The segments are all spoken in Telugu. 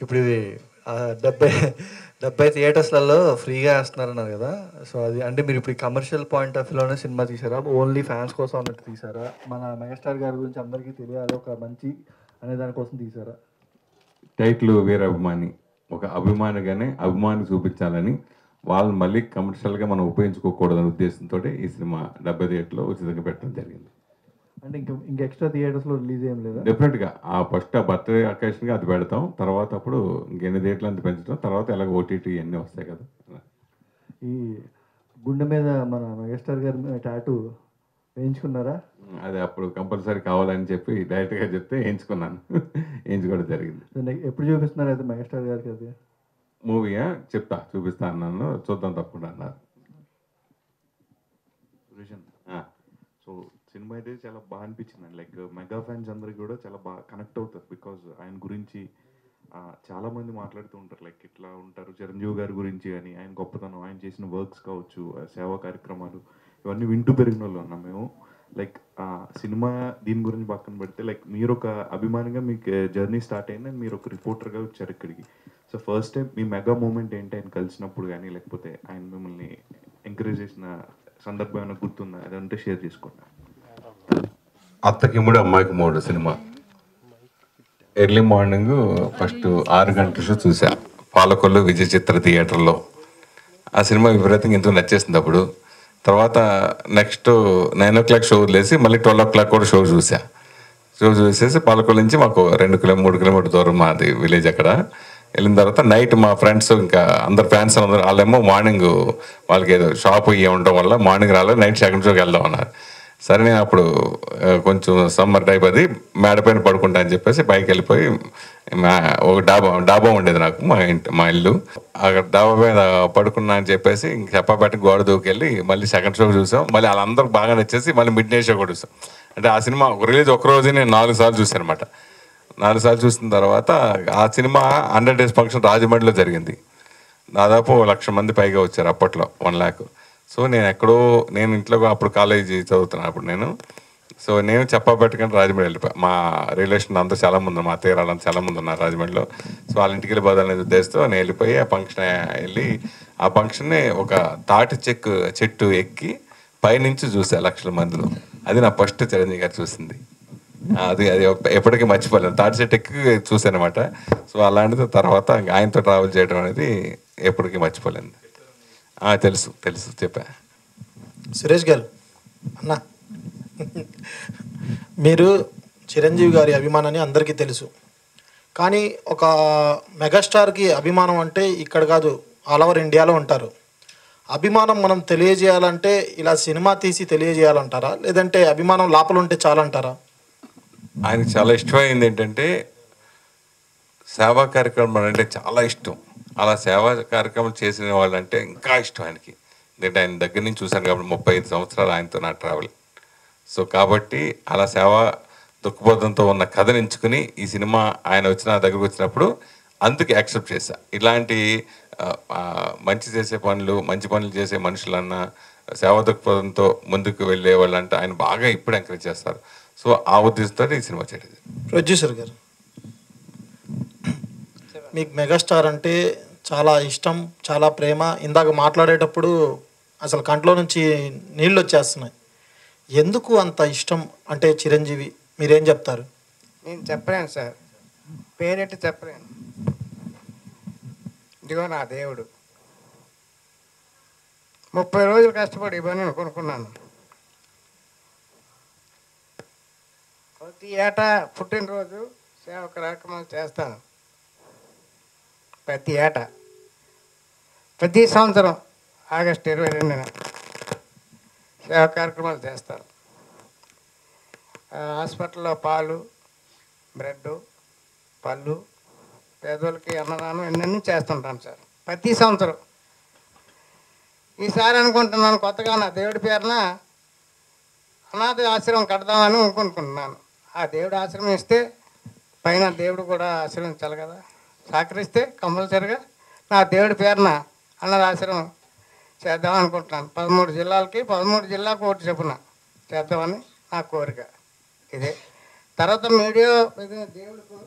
ఇప్పుడు ఇది 70 70 థియేటర్స్లలో ఫ్రీగా వేస్తున్నారన్నారు కదా. సో అది అంటే మీరు ఇప్పుడు కమర్షియల్ పాయింట్ ఆఫ్ వ్యూలోనే సినిమా తీసారా, ఓన్లీ ఫ్యాన్స్ కోసం అన్నట్టు తీసారా, మన మెగాస్టార్ గారి గురించి అందరికీ తెలియాలి ఒక మంచి అనే దానికోసం తీసారా? టైటిల్ వేరే అభిమాని, ఒక అభిమానిగానే అభిమాని చూపించాలని, వాళ్ళని మళ్ళీ కమర్షియల్గా మనం ఉపయోగించుకోకూడదనే ఉద్దేశంతో ఈ సినిమా 70 థియేటర్లో ఉచితంగా పెట్టడం జరిగింది. అంటే ఇంకా ఎక్స్ట్రా థియేటర్స్లో రిలీజ్ ఏం లేదా? డెఫినెట్గా ఫస్ట్ ఆ బర్త్డే అకేషన్గా అది పెడతాం, తర్వాత అప్పుడు ఇంకెన్ని థియేటర్లు అంత పెంచడం, తర్వాత ఎలాగ ఓటీటీ ఇవన్నీ వస్తాయి కదా. ఈ గుండె మీద మన మెగాస్టార్ గారి టాటూ వేయించుకున్నారా? అది అప్పుడు కంపల్సరీ కావాలని చెప్పి డైరెక్ట్గా చెప్తే వేయించుకున్నాను. వేయించుకోవడం జరిగింది. ఎప్పుడు చూపిస్తున్నారు అయితే మెగాస్టార్ గారికి అది? మూవీయా చెప్తా, చూపిస్తా అన్నాను, చూద్దాం తప్పకుండా అన్నారు. సో సినిమా అయితే చాలా బాగా అనిపించింది. లైక్ మెగా ఫ్యాన్స్ అందరికి కూడా చాలా బాగా కనెక్ట్ అవుతారు. బికాజ్ ఆయన గురించి చాలామంది మాట్లాడుతూ ఉంటారు. లైక్ ఇట్లా ఉంటారు చిరంజీవి గారి గురించి అని, ఆయన గొప్పతనం, ఆయన చేసిన వర్క్స్ కావచ్చు, సేవా కార్యక్రమాలు, ఇవన్నీ వింటూ పెరిగిన వాళ్ళు అన్నాం మేము. లైక్ సినిమా దీని గురించి పక్కన పెడితే, లైక్ మీరు ఒక అభిమానిగా మీకు జర్నీ స్టార్ట్ అయింది, మీరు ఒక రిపోర్టర్గా వచ్చారు ఇక్కడికి. సో ఫస్ట్ టైం మీ మెగా మూమెంట్ ఏంటి ఆయన కలిసినప్పుడు కానీ, లేకపోతే ఆయన మిమ్మల్ని ఎంకరేజ్ చేసిన సందర్భం ఏమైనా గుర్తుందా? అదంటే షేర్ చేసుకోండి. అత్తకి మూడు అమ్మాయికి మూడు సినిమా ఎర్లీ మార్నింగ్ ఫస్ట్ 6 గంటల షో చూసా పాలకొల్లు విజయ చిత్ర థియేటర్లో. ఆ సినిమా విపరీతంగా ఎంతో నచ్చేసింది అప్పుడు. తర్వాత నెక్స్ట్ 9 o'clock షో వదిలేసి మళ్ళీ 12 o'clock కూడా షో చూసేసి పాలకొల్లు నుంచి మాకు 3 కిలోమీటర్ దూరం మాది విలేజ్. అక్కడ వెళ్ళిన తర్వాత నైట్ మా ఫ్రెండ్స్ ఇంకా అందరు ఫ్యాన్స్ అందరూ వాళ్ళేమో మార్నింగ్ వాళ్ళకి ఏదో షాప్ ఇవి ఉండడం వల్ల మార్నింగ్ రాలేదు, నైట్ సెకండ్ షోకి వెళ్దాం అన్నారు. సరే నేను అప్పుడు కొంచెం సమ్మర్ టైప్ అది మేడపైన పడుకుంటా అని చెప్పేసి పైకి వెళ్ళిపోయి ఒక డాబా ఉండేది నాకు మా ఇల్లు, అక్కడ డాబా మీద పడుకున్నా అని చెప్పేసి ఇంక చెప్పబెట్టి గోడ దూకెళ్ళి మళ్ళీ సెకండ్ షో చూసాం. మళ్ళీ వాళ్ళందరూ బాగా నచ్చేసి మళ్ళీ మిడ్ నైట్ షో కూడా చూసాం. అంటే ఆ సినిమా రిలీజ్ ఒక్కరోజు నేను 4 సార్లు చూసాను అనమాట. 4 సార్లు చూసిన తర్వాత ఆ సినిమా 100 days ఫంక్షన్ రాజమండ్రిలో జరిగింది. దాదాపు 1,00,000 మంది పైగా వచ్చారు అప్పట్లో, 1 lakh. సో నేను ఇంట్లో అప్పుడు కాలేజీ చదువుతున్నాను అప్పుడు నేను. సో నేను చెప్పబెట్టుకుని రాజమండ్రి వెళ్ళిపోయా. మా రిలేషన్ అంతా చాలామంది, మా తీరాలంతా చాలామంది ఉన్నారు రాజమండ్రిలో. సో వాళ్ళ ఇంటికి వెళ్ళిపోదాలనే ఉద్దేశంతో నేను వెళ్ళిపోయి ఆ ఫంక్షన్ వెళ్ళి ఆ ఫంక్షన్ని ఒక తాటి చెట్టు ఎక్కి పైనుంచి చూసా 1,00,000 మందిలో. అది నా ఫస్ట్ చిరంజీవి గారు చూసింది. అది ఎప్పటికీ మర్చిపోలేను. తాటి చెట్టు ఎక్కి చూసాను అనమాట. సో అలాంటిది తర్వాత ఆయనతో ట్రావెల్ చేయడం అనేది ఎప్పటికీ మర్చిపోలేదు. తెలుసు చెప్పా. సురేష్ గారు అన్న, మీరు చిరంజీవి గారి అభిమానాన్ని అందరికీ తెలుసు, కానీ ఒక మెగాస్టార్కి అభిమానం అంటే ఇక్కడ కాదు, ఆల్ ఓవర్ ఇండియాలో ఉంటారు. అభిమానం మనం తెలియజేయాలంటే ఇలా సినిమా తీసి తెలియజేయాలంటారా, లేదంటే అభిమానం లోపల ఉంటే చాలంటారా? ఆయనకు చాలా ఇష్టమైంది ఏంటంటే సేవా కార్యక్రమాలు అంటే చాలా ఇష్టం. అలా సేవా కార్యక్రమాలు చేసిన వాళ్ళంటే ఇంకా ఇష్టం ఆయనకి. ఎందుకంటే ఆయన దగ్గర నుంచి చూశాను కాబట్టి 35 సంవత్సరాలు ఆయనతో నా ట్రావెల్. సో కాబట్టి అలా సేవా దృక్పథంతో ఉన్న కథను ఎంచుకుని ఈ సినిమా ఆయన నా దగ్గరకు వచ్చినప్పుడు అందుకు యాక్సెప్ట్ చేశా. ఇలాంటి మంచి పనులు చేసే మనుషులన్నా సేవా దృక్పథంతో ముందుకు వెళ్ళే వాళ్ళంటే ఆయన బాగా ఇప్పుడు ఎంకరేజ్ చేస్తారు. సో ఆ ఉద్దేశంతో ఈ సినిమా చేయడం. ప్రొడ్యూసర్ గారు, మీకు మెగాస్టార్ అంటే చాలా ఇష్టం, చాలా ప్రేమ. ఇందాక మాట్లాడేటప్పుడు అసలు కంట్లో నుంచి నీళ్ళు వచ్చేస్తున్నాయి. ఎందుకు అంత ఇష్టం అంటే చిరంజీవి, మీరేం చెప్తారు? నేను చెప్పలేను సార్, పేరెట్టి చెప్పలేను. ఇదిగో నా దేవుడు 30 రోజులు కష్టపడి ఇవన్నీ కొనుక్కున్నాను. ప్రతి ఏటా పుట్టినరోజు సేవా కార్యక్రమాలు చేస్తాను. ప్రతి ఏటా, ప్రతి సంవత్సరం ఆగస్టు 22న సేవా కార్యక్రమాలు చేస్తాను. హాస్పిటల్లో పాలు, బ్రెడ్, పళ్ళు, పేదోళ్ళకి అన్నదానం ఇవన్నీ చేస్తుంటాను సార్ ప్రతి సంవత్సరం. ఈసారి అనుకుంటున్నాను కొత్తగా నా దేవుడి పేరున అనాథ ఆశ్రమం కడదామని అనుకుంటున్నాను. ఆ దేవుడు ఆశ్రమం ఇస్తే పైన దేవుడు కూడా ఆశ్రమించాలి కదా, సహకరిస్తే కంపల్సరిగా నా దేవుడి పేరున అనాథ ఆశ్రమం చేద్దామని అనుకుంటున్నాను. 13 జిల్లాలకి 13 జిల్లాకు ఒకటి చెప్పున చేద్దామని నా కోరిక ఇదే. తర్వాత మీడియా దేవుడికి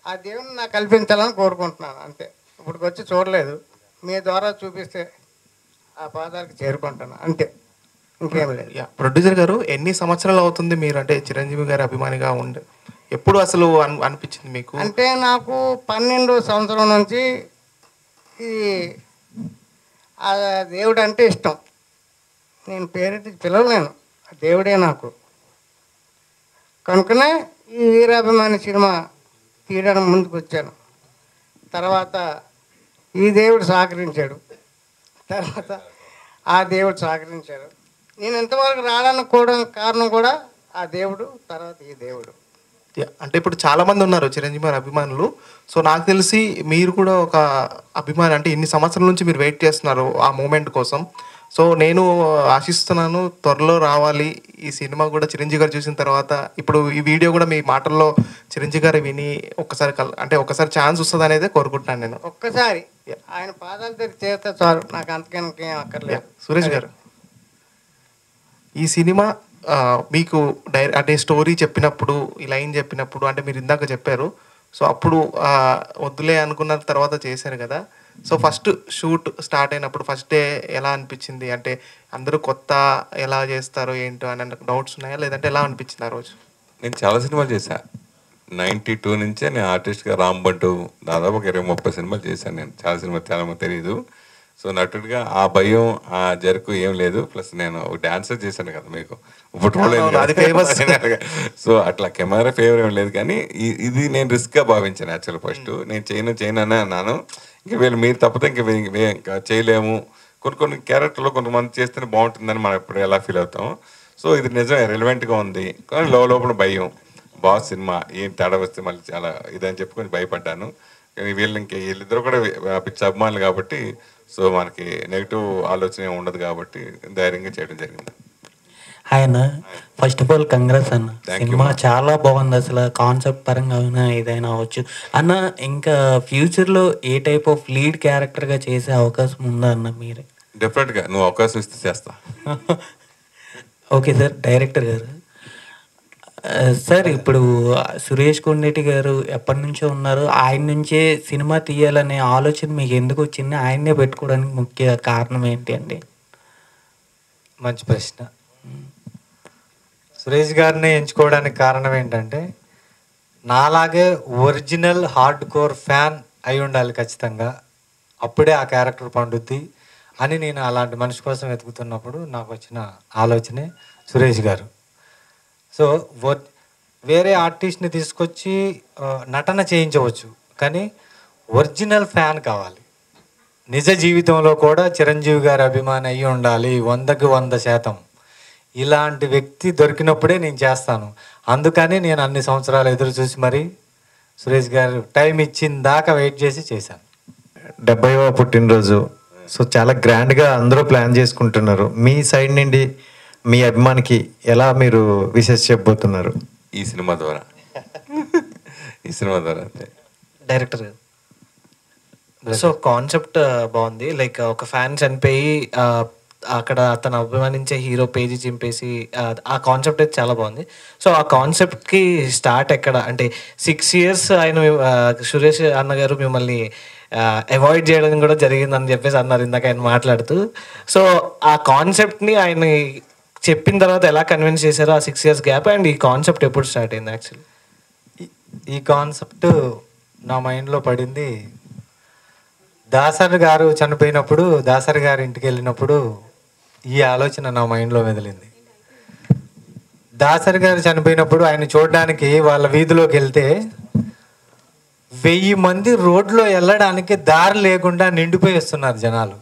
ఆ దేవుని నాకు కల్పించాలని కోరుకుంటున్నాను అంతే. ఇప్పుడు వచ్చి చూడలేదు, మీ ద్వారా చూపిస్తే ఆ పాదాలకు చేరుకుంటాను అంతే, ఇంకేం లేదు. ప్రొడ్యూసర్ గారు ఎన్ని సంవత్సరాలు అవుతుంది మీరు అంటే చిరంజీవి గారి అభిమానిగా ఉండే, ఎప్పుడు అసలు అనిపించింది మీకు? అంటే నాకు 12 సంవత్సరం నుంచి ఈ ఆ దేవుడు అంటే ఇష్టం. నేను పేరెత్తి పిలవలేను, ఆ దేవుడే నాకు. కనుకనే ఈ వీరాభిమాని సినిమా తీయడానికి ముందుకు వచ్చాను. తర్వాత ఈ దేవుడు సహకరించాడు, తర్వాత ఆ దేవుడు సహకరించాడు. నేను ఇంతవరకు రావడానికి కూడా కారణం కూడా ఆ దేవుడు, తర్వాత ఈ దేవుడు. అంటే ఇప్పుడు చాలా మంది ఉన్నారు చిరంజీవి గారి అభిమానులు. సో నాకు తెలిసి మీరు కూడా ఒక అభిమాని, అంటే ఇన్ని సంవత్సరాల నుంచి మీరు వెయిట్ చేస్తున్నారు ఆ మూమెంట్ కోసం. సో నేను ఆశిస్తున్నాను త్వరలో రావాలి ఈ సినిమా కూడా. చిరంజీవి గారు చూసిన తర్వాత ఇప్పుడు ఈ వీడియో కూడా మీ మాటల్లో చిరంజీవి గారు విని ఒక్కసారి అంటే ఒక్కసారి ఛాన్స్ వస్తుంది అనేది కోరుకుంటున్నాను నేను. ఒక్కసారి ఆయన పాదాల దగ్గర చేస్తే చాలు, నాకు అంతకన్నా ఏం అక్కర్లేదు. సురేష్ గారు, ఈ సినిమా మీకు అంటే స్టోరీ చెప్పినప్పుడు, ఈ లైన్ చెప్పినప్పుడు, అంటే మీరు ఇందాక చెప్పారు, సో అప్పుడు వద్దులే అనుకున్న తర్వాత చేశారు కదా. సో ఫస్ట్ షూట్ స్టార్ట్ అయినప్పుడు ఫస్ట్ డే ఎలా అనిపించింది? అంటే అందరూ కొత్త, ఎలా చేస్తారో ఏంటో అని డౌట్స్ ఉన్నాయా, లేదంటే ఎలా అనిపించింది ఆ రోజు? నేను చాలా సినిమాలు చేశాను. 92 నుంచే నేను ఆర్టిస్ట్గా రాంబంటూ దాదాపు ఒక 20-30 సినిమాలు చేశాను. నేను చాలా సినిమాలు చాలా మంది తెలియదు. సో నటుడిగా ఆ భయం, ఆ జరుకు ఏం లేదు. ప్లస్ నేను డాన్సర్ చేశాను కదా మీకు సో అట్లా కెమెరా ఫేవర్ ఏం లేదు. కానీ ఇది నేను రిస్క్గా భావించాను యాక్చువల్. ఫస్ట్ నేను చేయను అనే అన్నాను. ఇంకా వీళ్ళు మీరు తప్పితే ఇంకా చేయలేము. కొన్ని క్యారెక్టర్లో కొంతమంది చేస్తేనే బాగుంటుందని మనం ఎప్పుడు ఎలా ఫీల్ అవుతాము. సో ఇది నిజం రెలవెంట్గా ఉంది. కానీ లోపల భయం, బాస్ సినిమా ఏం తేడా వస్తే మళ్ళీ చాలా ఇదని చెప్పుకొని భయపడ్డాను. కానీ వీళ్ళిద్దరు కూడా పిచ్చి అభిమానులు కాబట్టి సో మనకి నెగిటివ్ ఆలోచన ఉండదు కాబట్టి ధైర్యంగా చేయడం జరిగింది. ఆయన ఫస్ట్ ఆఫ్ ఆల్ కంగ్రాట్స్ అన్న, సినిమా చాలా బాగుంది. అసలు కాన్సెప్ట్ పరంగా అయినా ఏదైనా అవ్వచ్చు అన్న. ఇంకా ఫ్యూచర్లో ఏ టైప్ ఆఫ్ లీడ్ క్యారెక్టర్గా చేసే అవకాశం ఉందా అన్న మీరే? డెఫినెట్గా నువ్వు అవకాశం ఇస్తే చేస్తా. Okay sir. డైరెక్టర్ గారు సార్, ఇప్పుడు సురేష్ కొండేటి గారు ఎప్పటి నుంచో ఉన్నారు, ఆయన నుంచే సినిమా తీయాలనే ఆలోచన మీకు ఎందుకు వచ్చింది? ఆయన్నే పెట్టుకోవడానికి ముఖ్య కారణం ఏంటి అండి? మంచి ప్రశ్న. సురేష్ గారిని ఎంచుకోవడానికి కారణం ఏంటంటే, నాలాగే ఒరిజినల్ హార్డ్ కోర్ ఫ్యాన్ అయి ఉండాలి ఖచ్చితంగా, అప్పుడే ఆ క్యారెక్టర్ పండుద్ది అని నేను అలాంటి మనిషి కోసం వెతుకుతున్నప్పుడు నాకు వచ్చిన ఆలోచనే సురేష్ గారు. సో వేరే ఆర్టిస్ట్ని తీసుకొచ్చి నటన చేయించవచ్చు, కానీ ఒరిజినల్ ఫ్యాన్ కావాలి. నిజ జీవితంలో కూడా చిరంజీవి గారి అభిమాని అయ్యి ఉండాలి 100కి 100%. ఇలాంటి వ్యక్తి దొరికినప్పుడే నేను చేస్తాను. అందుకని నేను అన్ని సంవత్సరాలు ఎదురు చూసి మరి సురేష్ గారు టైం ఇచ్చిన దాకా వెయిట్ చేసి చేశాను. 70వ పుట్టినరోజు, సో చాలా గ్రాండ్గా అందరూ ప్లాన్ చేసుకుంటున్నారు. మీ సైడ్ నుండి మీ అభిమానికి ఎలా మీరు విషెస్ చెప్పబోతున్నారు ఈ సినిమా ద్వారా? అంతే. డైరెక్టర్ గారు, సో కాన్సెప్ట్ బాగుంది. లైక్ ఒక ఫ్యాన్ చనిపోయి అక్కడ అతను అభిమానించే హీరో పేజీ చింపేసి ఆ కాన్సెప్ట్ అయితే చాలా బాగుంది. సో ఆ కాన్సెప్ట్కి స్టార్ట్ ఎక్కడ అంటే 6 years ఆయన సురేష్ అన్నగారు మిమ్మల్ని అవాయిడ్ చేయడం కూడా జరిగిందని చెప్పేసి అన్నారు ఇందాక ఆయన మాట్లాడుతూ. సో ఆ కాన్సెప్ట్ని ఆయన చెప్పిన తర్వాత ఎలా కన్విన్స్ చేశారో ఆ 6 years గ్యాప్, అండ్ ఈ కాన్సెప్ట్ ఎప్పుడు స్టార్ట్ అయింది? యాక్చువల్లీ ఈ కాన్సెప్ట్ నా మైండ్లో పడింది దాసరి గారు చనిపోయినప్పుడు, దాసరి గారి ఇంటికి వెళ్ళినప్పుడు ఈ ఆలోచన నా మైండ్లో మెదిలింది. దాసరి గారు చనిపోయినప్పుడు ఆయన చూడడానికి వాళ్ళ వీధిలోకి వెళ్తే 1000 మంది రోడ్లో వెళ్ళడానికి దారి లేకుండా నిండిపోయి వస్తున్నారు జనాలు.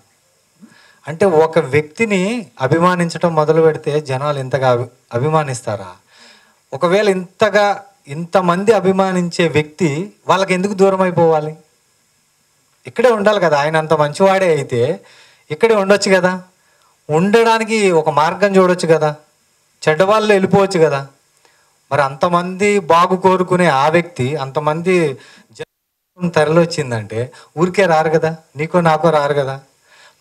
అంటే ఒక వ్యక్తిని అభిమానించడం మొదలు పెడితే జనాలు ఇంతగా అభిమానిస్తారా? ఒకవేళ ఇంతమంది అభిమానించే వ్యక్తి వాళ్ళకి ఎందుకు దూరం అయిపోవాలి? ఇక్కడే ఉండాలి కదా. ఆయన అంత మంచివాడే అయితే ఇక్కడే ఉండొచ్చు కదా, ఉండడానికి ఒక మార్గం చూడొచ్చు కదా, చెడ్డవాళ్ళు వెళ్ళిపోవచ్చు కదా. మరి అంతమంది బాగు కోరుకునే ఆ వ్యక్తి అంతమంది తరలి వచ్చిందంటే ఊరికే రారు కదా, నీకో నాకో రారు కదా.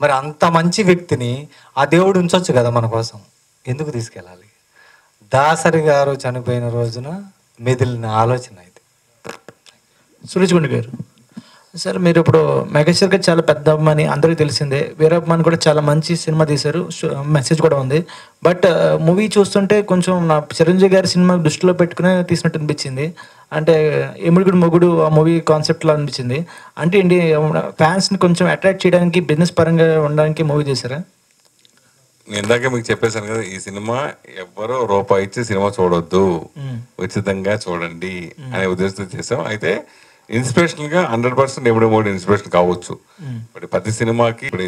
మరి అంత మంచి వ్యక్తిని ఆ దేవుడు ఉంచొచ్చు కదా మన కోసం, ఎందుకు తీసుకెళ్ళాలి? దాసరి గారు చనిపోయిన రోజున మెదిలిన ఆలోచన ఇది. సురేష్ గుండు గారు, సార్ మీరు ఇప్పుడు మెగాస్టార్ గారు చాలా పెద్ద అభిమాని అందరికీ తెలిసిందే. వీరభిమాని కూడా చాలా మంచి సినిమా తీశారు, మెసేజ్ కూడా ఉంది. బట్ మూవీ చూస్తుంటే కొంచెం నా చిరంజీవి గారి సినిమా దృష్టిలో పెట్టుకునే తీసినట్టు అనిపించింది. అంటే ఎముడుగుడు మొగుడు ఆ మూవీ కాన్సెప్ట్లో అనిపించింది. అంటే ఏంటి, ఫ్యాన్స్ని కొంచెం అట్రాక్ట్ చేయడానికి, బిజినెస్ పరంగా ఉండడానికి మూవీ చేశారా? నేను ఇందాకే మీకు చెప్పేశాను కదా, ఈ సినిమా ఎవ్వరో రూపాయి ఇచ్చి సినిమా చూడొద్దు, ఉచితంగా చూడండి అనే ఉద్దేశంతో చేసాం. అయితే ఇన్స్పిరేషన్ గా 100% ఎప్పుడు మూడు ఇన్స్పిరేషన్ కావచ్చు. ఇప్పుడు ప్రతి సినిమాకి ఇప్పుడు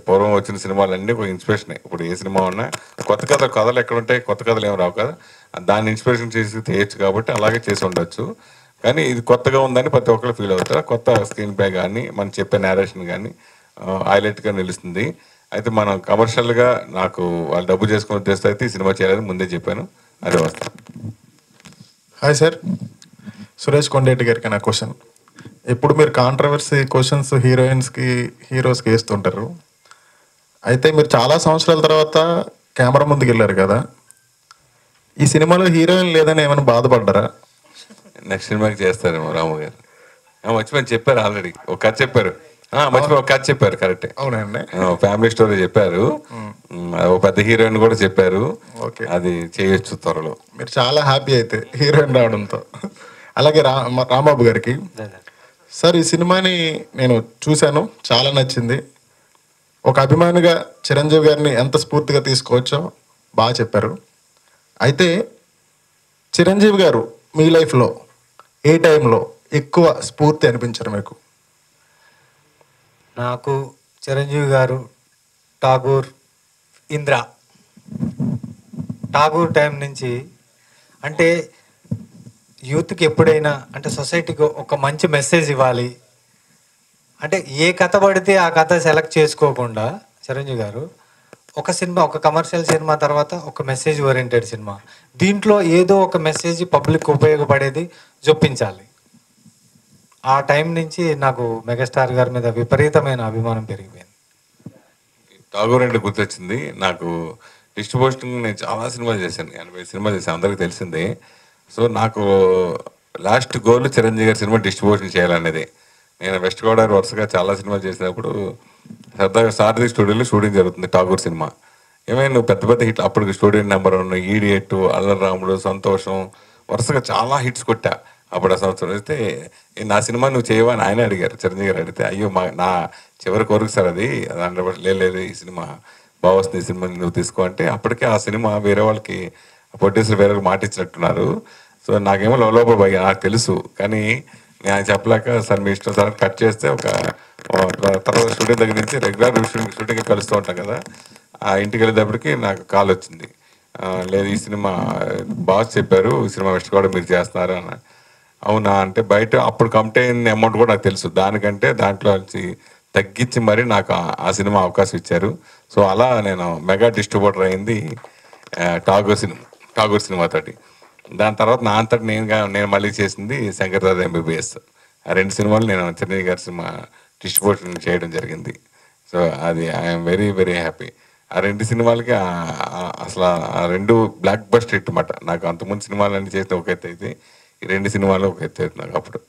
పూర్వం వచ్చిన సినిమాలన్నీ ఒక ఇన్స్పిరేషన్. ఇప్పుడు ఏ సినిమా ఉన్నా కొత్త కథలు ఎక్కడ ఉంటాయి, కొత్త కథలు ఏమి రావు కదా, దాన్ని ఇన్స్పిరేషన్ చేసి చేయొచ్చు కాబట్టి అలాగే చేసి ఉండొచ్చు. కానీ ఇది కొత్తగా ఉందని ప్రతి ఒక్కరు ఫీల్ అవుతారు. కొత్త స్క్రీన్ ప్లే కానీ మనం చెప్పే నేరేషన్ కానీ హైలైట్గా నిలుస్తుంది. అయితే మనం కమర్షియల్గా నాకు వాళ్ళు డబ్బు చేసుకునే ఉద్దేశం అయితే ఈ సినిమా చేయాలని ముందే చెప్పాను, అదే వస్తాను. హాయ్ సార్, సురేష్ కొండేటి గారికి నా క్వశ్చన్. ఇప్పుడు మీరు కాంట్రవర్సీ క్వశ్చన్స్ హీరోస్కి వేస్తుంటారు. అయితే మీరు చాలా సంవత్సరాల తర్వాత కెమెరా ముందుకు వెళ్ళారు కదా, ఈ సినిమాలో హీరోయిన్ లేదని ఏమైనా బాధపడ్డారా? నెక్స్ట్ సినిమాకి చేస్తారేమో రాము గారు. మర్చిపోయి చెప్పారు ఆల్రెడీ, ఒక కథ చెప్పారు. మర్చిపోయి ఒక కథ చెప్పారు, కరెక్టే. అవునండి, ఫ్యామిలీ స్టోరీ చెప్పారు, ఒక పెద్ద హీరోయిన్ కూడా చెప్పారు. అది చేయొచ్చు త్వరలో. మీరు చాలా హ్యాపీ అయితే హీరోయిన్ రావడంతో. అలాగే రాంబాబు గారికి సార్, ఈ సినిమాని నేను చూశాను, చాలా నచ్చింది. ఒక అభిమానిగా చిరంజీవి గారిని ఎంత స్ఫూర్తిగా తీసుకోవచ్చో బాగా చెప్పారు. అయితే చిరంజీవి గారు మీ లైఫ్లో ఏ టైంలో ఎక్కువ స్ఫూర్తి అనిపించారు మీకు? నాకు చిరంజీవి గారు, ఠాగూర్, ఇంద్ర, ఠాగూర్ టైం నుంచి, అంటే యూత్కి ఎప్పుడైనా అంటే సొసైటీకి ఒక మంచి మెసేజ్ ఇవ్వాలి అంటే ఏ కథ పడితే ఆ కథ సెలెక్ట్ చేసుకోకుండా చిరంజీవి గారు ఒక సినిమా, ఒక కమర్షియల్ సినిమా తర్వాత ఒక మెసేజ్ ఓరియంటెడ్ సినిమా, దీంట్లో ఏదో ఒక మెసేజ్ పబ్లిక్ ఉపయోగపడేది చొప్పించాలి. ఆ టైం నుంచి నాకు మెగాస్టార్ గారి మీద విపరీతమైన అభిమానం పెరిగిపోయింది. ఠాగూర్ అంటే గుర్తొచ్చింది నాకు. డిస్ట్రిబ్యూషన్ నేను చాలా సినిమాలు చేశాను, 80 సినిమాలు చేశాను, అందరికీ తెలిసిందే. సో నాకు లాస్ట్ గోల్ చిరంజీవి గారి సినిమా డిస్ట్రిబ్యూషన్ చేయాలనేది. నేను వెస్ట్ గోదావరి వరుసగా చాలా సినిమాలు చేసినప్పుడు సరదాగా సారథి స్టూడియోలో షూటింగ్ జరుగుతుంది ఠాగూర్ సినిమా. ఏమైనా నువ్వు పెద్ద పెద్ద హిట్, అప్పటికి స్టూడియో నెంబర్ 1, ఈడియట్, అల్లరి రాముడు, సంతోషం, వరుసగా చాలా హిట్స్ కొట్టా అప్పుడు ఆ సంవత్సరం. అయితే నా సినిమా నువ్వు చేయవా అని ఆయన అడిగారు, చిరంజీవి గారు అడిగితే, అయ్యో నా చివరి కోరిక సార్ అది, లేదు ఈ సినిమా బాగా వస్తుంది, ఈ సినిమా నువ్వు తీసుకో అంటే, అప్పటికే ఆ సినిమా వేరే వాళ్ళకి ప్రొడ్యూసర్ వేరే మాట ఇచ్చినట్టున్నారు. సో నాకేమో లోపల పోయి నాకు తెలుసు, కానీ నేను చెప్పలేక సార్ మీ ఇష్టం సార్ కట్ చేస్తే ఒక తర్వాత షూటింగ్ దగ్గర నుంచి రెగ్యులర్ షూటింగ్ కలుస్తూ ఉంటాం కదా, ఆ ఇంటికి వెళ్ళేటప్పటికి నాకు కాల్ వచ్చింది, లేదు ఈ సినిమా బాగా చెప్పారు, ఈ సినిమా వెస్ట్ కూడా మీరు చేస్తున్నారు అన్న. అవునా అంటే బయట అప్పుడు కమిట్ అయిన అమౌంట్ కూడా నాకు తెలుసు, దానికంటే దాంట్లో తగ్గించి మరి నాకు ఆ సినిమా అవకాశం ఇచ్చారు. సో అలా నేను మెగా డిస్ట్రిబ్యూటర్ అయింది ఠాగూర్ సినిమాతోటి. దాని తర్వాత నా అంతటి నేను మళ్ళీ చేసింది శంకర్దాద ఎంబీబీఎస్. ఆ 2 సినిమాలు నేను చిరంజీవి గారి సినిమా డిస్ట్రిబ్యూషన్ చేయడం జరిగింది. సో అది ఐఎమ్ వెరీ వెరీ హ్యాపీ. ఆ 2 సినిమాలకి అసలు ఆ 2 బ్లాక్ బస్టర్ హిట్ అన్నమాట. నాకు అంతకుముందు సినిమాలన్నీ చేస్తే ఒక ఎత్తు అయితే, ఈ 2 సినిమాలు ఒక ఎత్తు నాకు అప్పుడు.